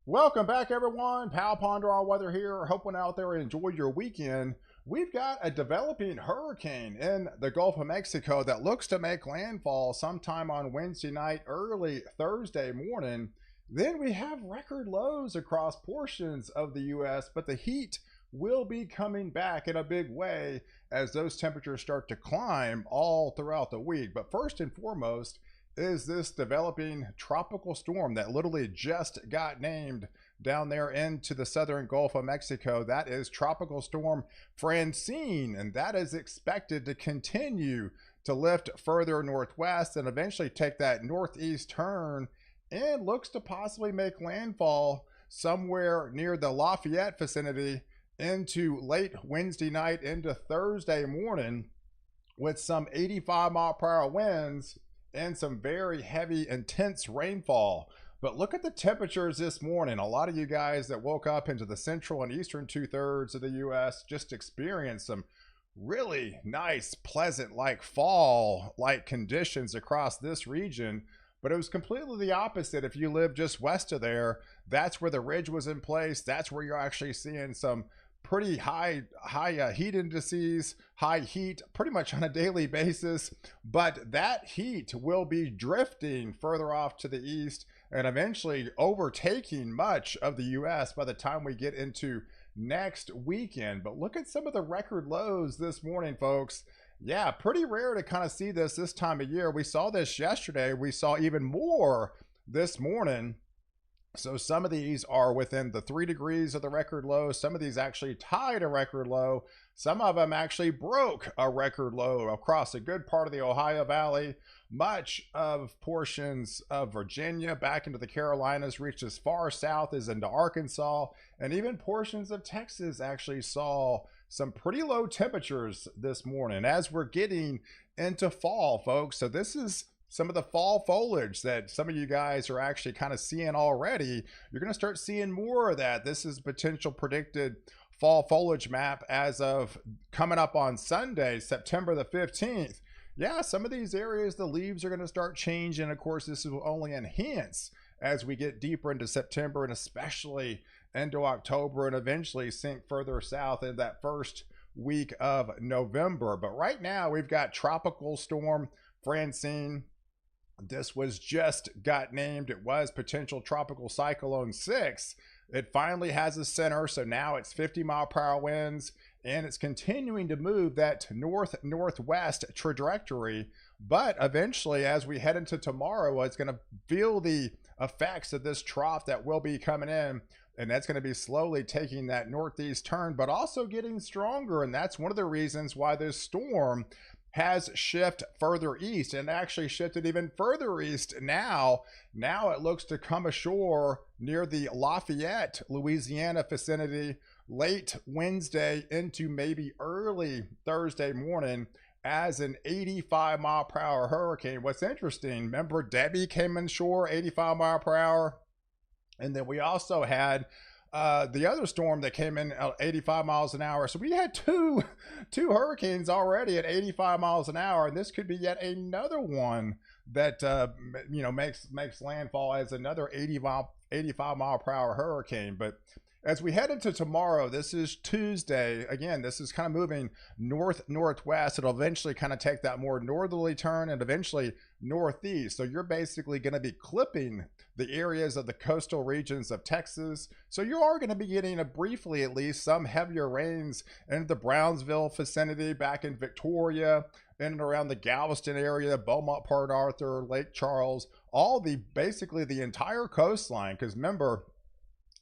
Welcome back, everyone. Pal Ponder on weather here. Hoping out there enjoyed your weekend. We've got a developing hurricane in the Gulf of Mexico that looks to make landfall sometime on Wednesday night, early Thursday morning. Then we have record lows across portions of the U.S., but the heat will be coming back in a big way as those temperatures start to climb all throughout the week. But first and foremost, is this developing tropical storm that literally just got named down there into the southern Gulf of Mexico. That is Tropical Storm Francine, and that is expected to continue to lift further northwest and eventually take that northeast turn and looks to possibly make landfall somewhere near the Lafayette vicinity into late Wednesday night into Thursday morning with some 85-mile-per-hour winds and some very heavy, intense rainfall. But look at the temperatures this morning. A lot of you guys that woke up into the central and eastern two-thirds of the U.S. just experienced some really nice, pleasant, like fall-like conditions across this region. But it was completely the opposite. If you live just west of there, that's where the ridge was in place. That's where you're actually seeing some pretty high heat indices, high heat pretty much on a daily basis. But that heat will be drifting further off to the east and eventually overtaking much of the U.S. by the time we get into next weekend. But look at some of the record lows this morning, folks. Yeah, pretty rare to kind of see this time of year. We saw this yesterday. We saw even more this morning. So some of these are within the 3 degrees of the record low. Some of these actually tied a record low. Some of them actually broke a record low across a good part of the Ohio Valley. Much of portions of Virginia back into the Carolinas reached as far south as into Arkansas. And even portions of Texas actually saw some pretty low temperatures this morning as we're getting into fall, folks. So this is some of the fall foliage that some of you guys are actually kind of seeing already. You're going to start seeing more of that. This is potential predicted fall foliage map as of coming up on Sunday, September the 15th. Yeah, some of these areas, the leaves are going to start changing. Of course, this will only enhance as we get deeper into September and especially into October and eventually sink further south in that first week of November. But right now, we've got Tropical Storm Francine. This was just got named. It was potential tropical cyclone 6. It finally has a center, so now it's 50-mile-per-hour winds, and it's continuing to move that north-northwest trajectory. But eventually, as we head into tomorrow, it's going to feel the effects of this trough that will be coming in, and that's going to be slowly taking that northeast turn, but also getting stronger. And that's one of the reasons why this storm has shifted further east and actually shifted even further east now. Now it looks to come ashore near the Lafayette, Louisiana vicinity late Wednesday into maybe early Thursday morning as an 85-mile-per-hour hurricane. What's interesting, remember Debbie came in shore 85 mile per hour, and then we also had the other storm that came in at 85 miles an hour. So we had two hurricanes already at 85 miles an hour, and this could be yet another one that makes landfall as another 85 mile per hour hurricane. But as we head into tomorrow, this is Tuesday. Again, this is kind of moving north-northwest. It'll eventually kind of take that more northerly turn and eventually northeast. So you're basically going to be clipping the areas of the coastal regions of Texas. So you are going to be getting briefly at least some heavier rains in the Brownsville vicinity back in Victoria, in and around the Galveston area, Beaumont, Port Arthur, Lake Charles, basically the entire coastline. Because remember,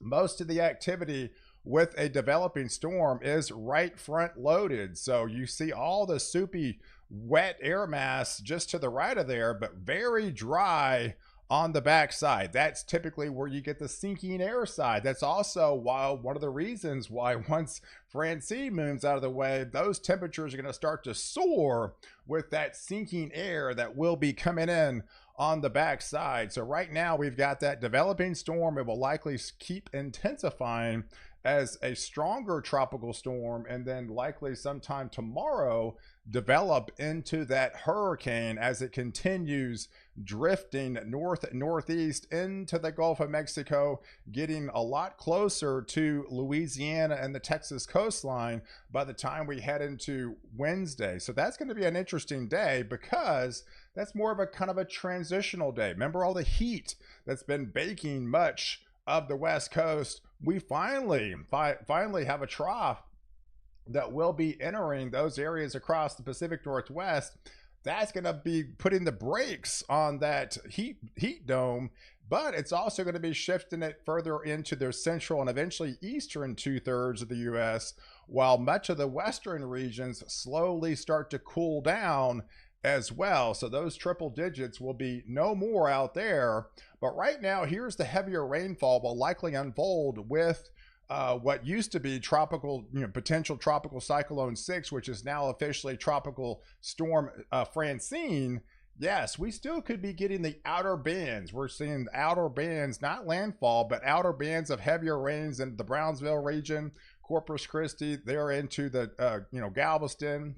most of the activity with a developing storm is right front loaded. So you see all the soupy, wet air mass just to the right of there, but very dry on the backside. That's typically where you get the sinking air side. That's also one of the reasons why once Francine moves out of the way, those temperatures are going to start to soar with that sinking air that will be coming in on the backside. So right now we've got that developing storm. It will likely keep intensifying as a stronger tropical storm, and then likely sometime tomorrow develop into that hurricane as it continues drifting northeast into the Gulf of Mexico, getting a lot closer to Louisiana and the Texas coastline by the time we head into Wednesday. So that's going to be an interesting day, because that's more of a kind of a transitional day. Remember all the heat that's been baking much of the West Coast? We finally have a trough that will be entering those areas across the Pacific Northwest. That's going to be putting the brakes on that heat dome, but it's also going to be shifting it further into their central and eventually eastern 2/3 of the U.S., while much of the western regions slowly start to cool down as well. So those triple digits will be no more out there. But right now, here's the heavier rainfall will likely unfold with what used to be tropical, potential tropical cyclone 6, which is now officially tropical storm Francine. Yes, we still could be getting the outer bands. We're seeing the outer bands, not landfall, but outer bands of heavier rains in the Brownsville region, Corpus Christi, they're into the, Galveston,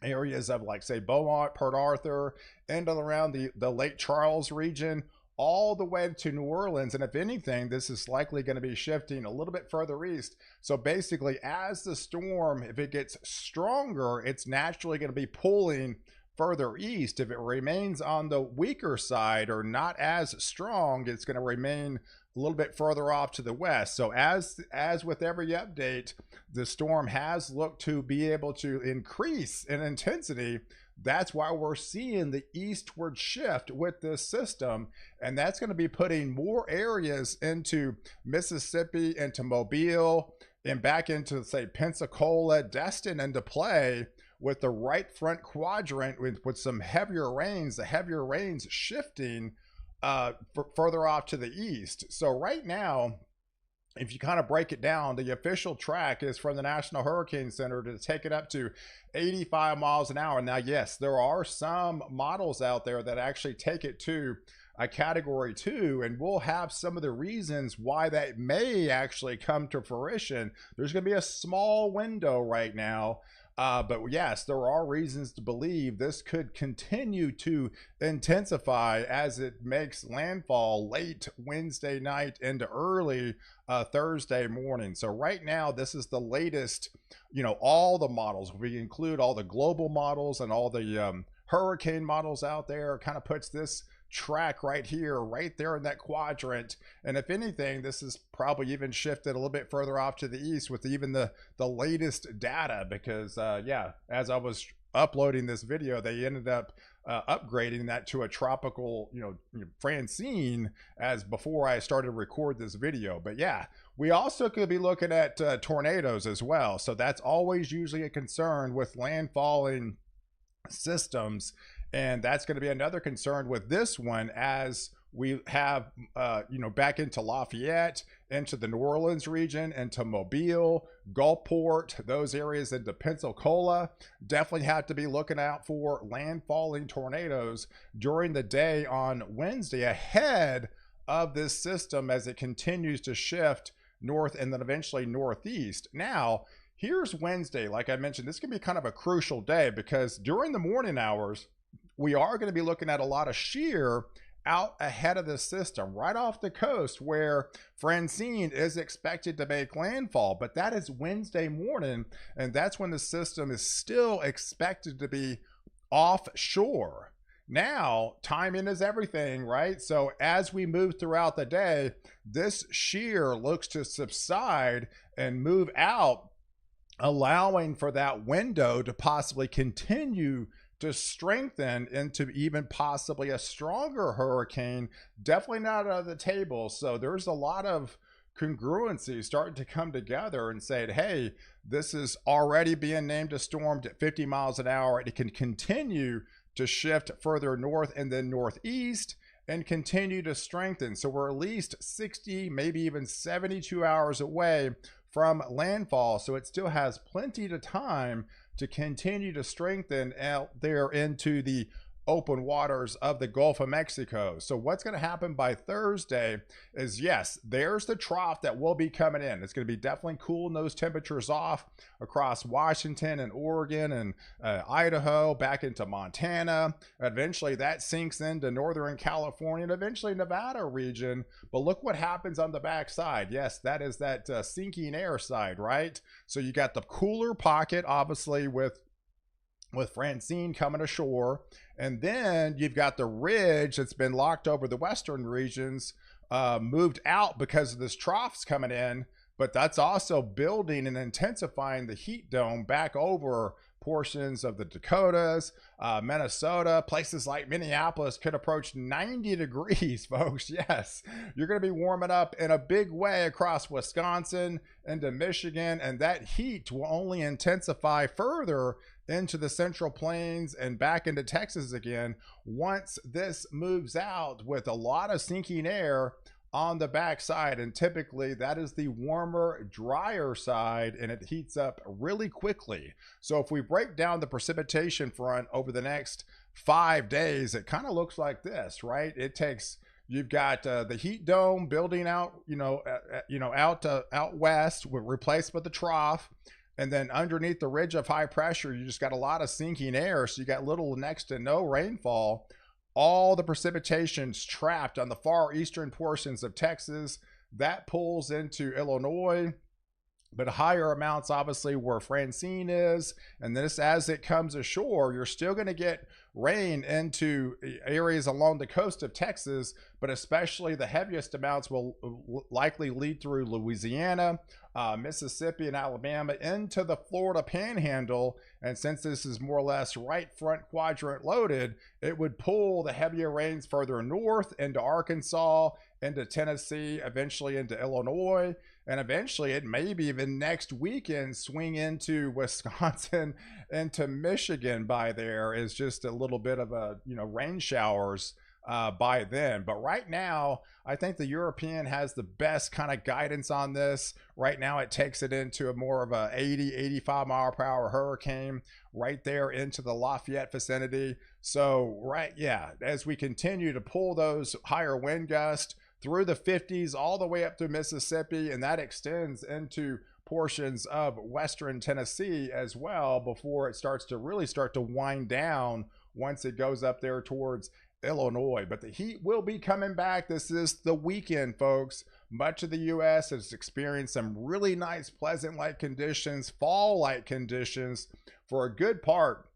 areas of, like, say, Beaumont, Port Arthur, and around the Lake Charles region, all the way to New Orleans. And if anything, this is likely going to be shifting a little bit further east. So basically, as the storm, if it gets stronger, it's naturally going to be pulling further east. If it remains on the weaker side or not as strong, it's going to remain a little bit further off to the west. So as with every update, the storm has looked to be able to increase in intensity. That's why we're seeing the eastward shift with this system, and that's going to be putting more areas into Mississippi, into Mobile, and back into, say, Pensacola, destined into play with the right front quadrant with some heavier rains, the heavier rains shifting further off to the east. So right now, if you kind of break it down, the official track is from the National Hurricane Center to take it up to 85 miles an hour. Now, yes, there are some models out there that actually take it to a category 2, and we'll have some of the reasons why that may actually come to fruition. There's going to be a small window right now. But yes, there are reasons to believe this could continue to intensify as it makes landfall late Wednesday night into early Thursday morning. So right now, this is the latest, all the models. We include all the global models and all the hurricane models out there, kind of puts this track right here, right there in that quadrant. And if anything, this is probably even shifted a little bit further off to the east with even the latest data, because as I was uploading this video, they ended up upgrading that to a tropical, Francine, as before I started to record this video. But yeah, we also could be looking at tornadoes as well. So that's always usually a concern with landfalling systems. And that's going to be another concern with this one, as we have, back into Lafayette, into the New Orleans region, into Mobile, Gulfport, those areas into Pensacola. Definitely have to be looking out for landfalling tornadoes during the day on Wednesday ahead of this system as it continues to shift north and then eventually northeast. Now, here's Wednesday. Like I mentioned, this can be kind of a crucial day, because during the morning hours, we are going to be looking at a lot of shear out ahead of the system, right off the coast where Francine is expected to make landfall. But that is Wednesday morning, and that's when the system is still expected to be offshore. Now, timing is everything, right? So as we move throughout the day, this shear looks to subside and move out, allowing for that window to possibly continue to strengthen into even possibly a stronger hurricane. Definitely not out of the table. So there's a lot of congruency starting to come together and say, hey, this is already being named a storm at 50 miles an hour. It can continue to shift further north and then northeast and continue to strengthen. So we're at least 60, maybe even 72 hours away from landfall. So it still has plenty of time to continue to strengthen out there into the open waters of the Gulf of Mexico. So what's going to happen by Thursday is, yes, there's the trough that will be coming in. It's going to be definitely cooling those temperatures off across Washington and Oregon and Idaho, back into Montana. Eventually that sinks into Northern California and eventually Nevada region. But look what happens on the backside. Yes, that is that sinking air side, right? So you got the cooler pocket, obviously, with Francine coming ashore, and then you've got the ridge that's been locked over the western regions, moved out because of this troughs coming in, but that's also building and intensifying the heat dome back over portions of the Dakotas, Minnesota. Places like Minneapolis could approach 90 degrees, folks. Yes, you're going to be warming up in a big way across Wisconsin into Michigan, and that heat will only intensify further into the Central Plains and back into Texas again once this moves out, with a lot of sinking air on the backside. And typically that is the warmer, drier side, and it heats up really quickly. So if we break down the precipitation front over the next 5 days, it kind of looks like this, right? It takes, you've got the heat dome building out, out west, replaced with the trough. And then underneath the ridge of high pressure, you just got a lot of sinking air. So you got little next to no rainfall. All the precipitation's trapped on the far eastern portions of Texas. That pulls into Illinois, but higher amounts obviously where Francine is. And this, as it comes ashore, you're still going to get rain into areas along the coast of Texas, but especially the heaviest amounts will likely lead through Louisiana, Mississippi, and Alabama into the Florida Panhandle. And since this is more or less right front quadrant loaded, it would pull the heavier rains further north into Arkansas, into Tennessee, eventually into Illinois, and eventually it maybe even next weekend swing into Wisconsin, into Michigan. By there is just a little bit of a rain showers by then. But right now, I think the European has the best kind of guidance on this. Right now, it takes it into a more of a 80-85 mile per hour hurricane right there into the Lafayette vicinity. So as we continue to pull those higher wind gusts through the 50s all the way up to Mississippi, and that extends into portions of western Tennessee as well before it starts to wind down once it goes up there towards Illinois. But the heat will be coming back. This is the weekend, folks. Much of the U.S. has experienced some really nice, pleasant-like conditions, fall-like conditions for a good part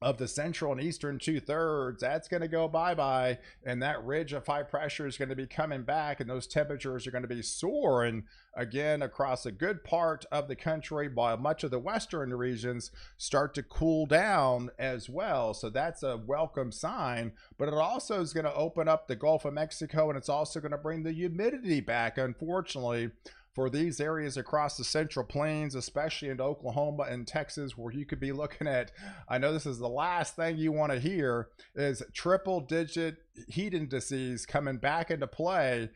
of the central and eastern 2/3. That's going to go bye-bye, and that ridge of high pressure is going to be coming back, and those temperatures are going to be soaring again across a good part of the country, while much of the western regions start to cool down as well. So that's a welcome sign, but it also is going to open up the Gulf of Mexico, and it's also going to bring the humidity back, unfortunately, for these areas across the Central Plains, especially into Oklahoma and Texas, where you could be looking at, I know this is the last thing you want to hear, is triple-digit heat indices coming back into play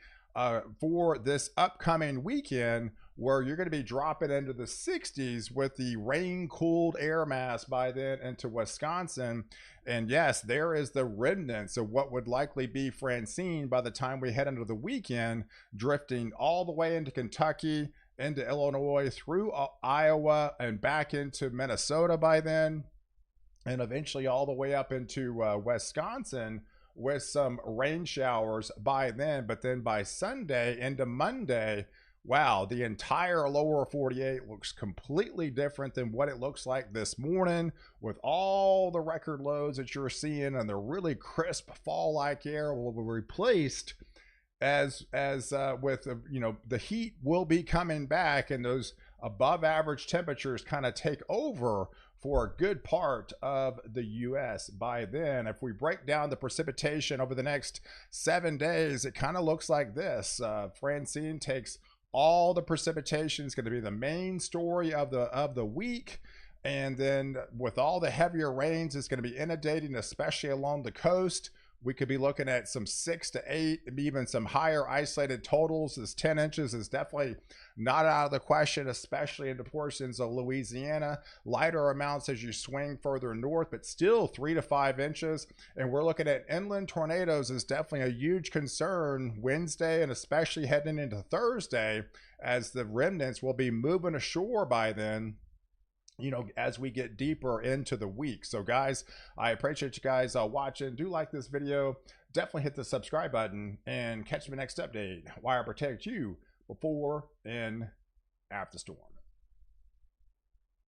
for this upcoming weekend, where you're going to be dropping into the 60s with the rain-cooled air mass by then into Wisconsin. And yes, there is the remnants of what would likely be Francine by the time we head into the weekend, drifting all the way into Kentucky, into Illinois, through Iowa, and back into Minnesota by then, and eventually all the way up into Wisconsin, with some rain showers by then. But then by Sunday into Monday, wow, the entire lower 48 looks completely different than what it looks like this morning, with all the record lows that you're seeing, and the really crisp fall-like air will be replaced with the heat will be coming back, and those above average temperatures kind of take over for a good part of the U.S. by then. If we break down the precipitation over the next 7 days, it kind of looks like this. Francine takes all the precipitation. Is going to be the main story of the week, and then with all the heavier rains, it's going to be inundating, especially along the coast, we could be looking at some 6 to 8, even some higher isolated totals. This 10 inches is definitely not out of the question, especially in the portions of Louisiana. Lighter amounts as you swing further north, but still 3 to 5 inches. And we're looking at inland tornadoes is definitely a huge concern Wednesday, and especially heading into Thursday, as the remnants will be moving ashore by then, you know, as we get deeper into the week. So guys, I appreciate you guys watching. Do like this video, definitely hit the subscribe button, and catch me next update, why I protect you before and after storm.